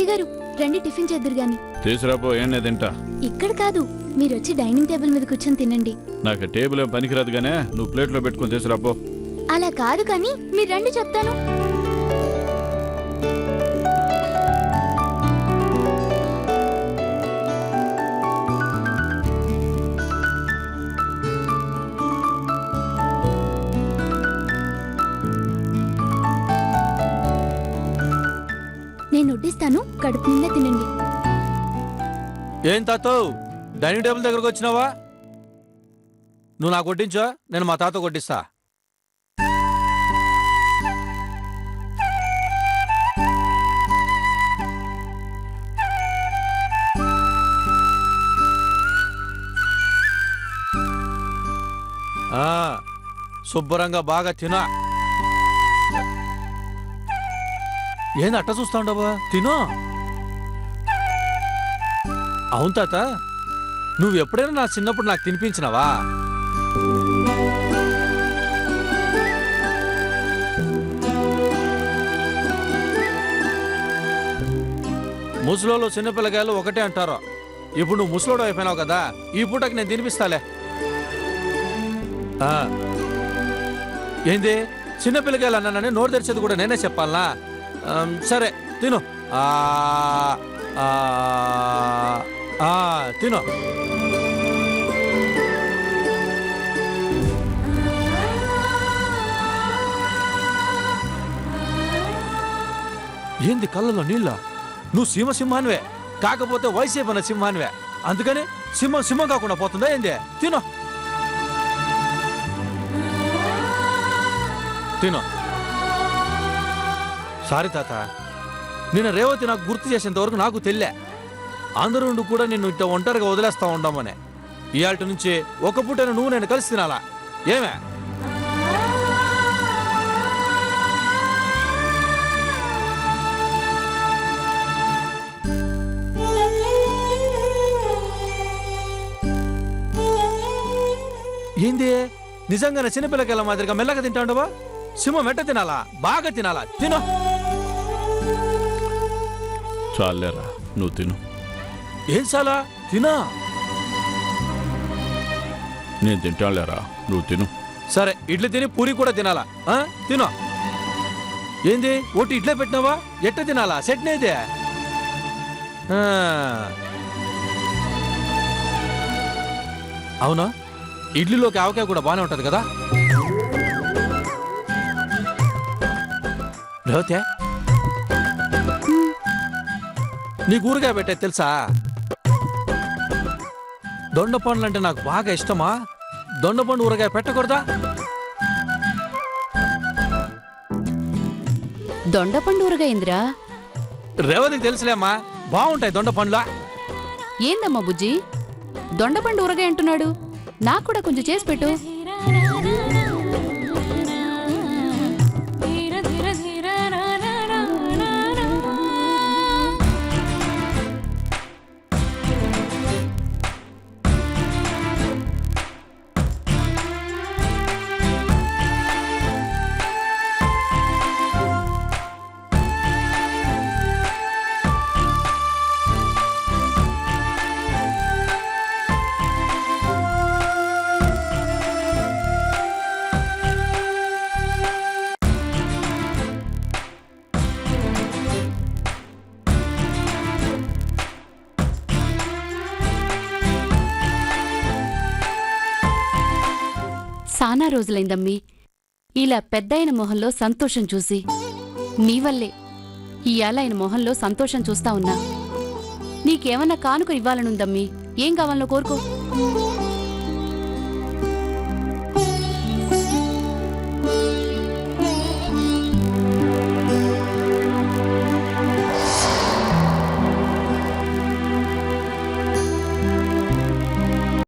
అత్తయ్య గారు రండి టిఫిన్ చేద్దురు గాని. తీసుకురాపో, ఏం తింటా. ఇక్కడ కాదు, మీరు వచ్చి డైనింగ్ టేబుల్ మీద కూర్చొని తినండి. నాకు టేబుల్ ఏం పనికిరాదు గానే, నువ్వు ప్లేట్లో పెట్టుకుని తీసుకురాపో. అలా కాదు కానీ మీరు రండి చెప్తాను. నేను వడ్డిస్తాను, కడుపు నిండా తినండి. ఏం తాతో డైనింగ్ టేబుల్ దగ్గరకు వచ్చినావా? నువ్వు నాకు కొట్టించా, నేను మా తాత కొట్టిస్తా. శుభ్రంగా బాగా తినా. ఏంది అట్ట చూస్తా ఉండవా? తినో. అవును తాత, నువ్వు ఎప్పుడైనా నా చిన్నప్పుడు నాకు తినిపించినావా? ముసలోళ్ళు చిన్నపిల్లకాయలు ఒకటే అంటారు. ఇప్పుడు నువ్వు ముసలోడు అయిపోయినావు కదా, ఈ పూటకి నేను తినిపిస్తాలే. ఏంది చిన్నపిల్లకాయలు అన్నానని నోరు తెరిచేది కూడా నేనే చెప్పాలనా? సరే తిను. తిను. ఏంది కళ్ళలో నీళ్ళ? నువ్వు సింహానివే, కాకపోతే వయసేపన్న సింహానివే. అందుకని సింహం కాకుండా పోతుందా ఏంది? తిను. తిను. సారీ తాత, నిన్న రేవతి నాకు గుర్తు చేసేంత వరకు నాకు తెలియలే. అందరూ కూడా నిన్ను ఇట్ట ఒంటరిగా వదిలేస్తా ఉండమని. ఇయాల్టి నుంచి ఒక పూటను నువ్వు నేను కలిసి తినాలా? ఏమే? ఏంది నిజంగానే చిన్నపిల్లకాయల మాదిరిగా మెల్లగా తింటా ఉండవా? సింహం వెంట తినాలా? బాగా తినాలా? తిను. చాలేరా, నువ్వు తిను. ఏం చాలా? తినా. నేను తింటాలేరా, నువ్వు తిను. సరే, ఇడ్లీ తిని పూరి కూడా తినాలా? తిను. ఏంది ఒకటి ఇడ్లీ పెట్టినావా? ఎట్ట తినాలా? సెట్నేదే. అవునా? ఇడ్లీలోకి ఆవకాయ కూడా బానే ఉంటది కదా? రేవతే, నీకు ఊరగాయ పెట్టే తెలుసా? దొండపండ్లు అంటే నాకు బాగా ఇష్టమా. దొండపండు ఊరగాయ పెట్టకూడదా? దొండపండు ఊరగాయ ఇంద్రా? రేవతికి తెలుసులేమ్మా, బాగుంటాయి దొండపండ్లా. ఏందమ్మా బుజ్జి, దొండపండు ఊరగాయ అంటున్నాడు? నాకు కూడా కొంచెం చేసి పెట్టు. సానా రోజులైందమ్మీ ఇలా పెద్దయిన మొహంలో సంతోషం చూసి. నీ వల్లే ఇయాల ఆయన మొహంలో సంతోషం చూస్తా ఉన్నా. నీకేమన్నా కానుక ఇవ్వాలనుందమ్మీ, ఏం కావాలనో కోరుకో.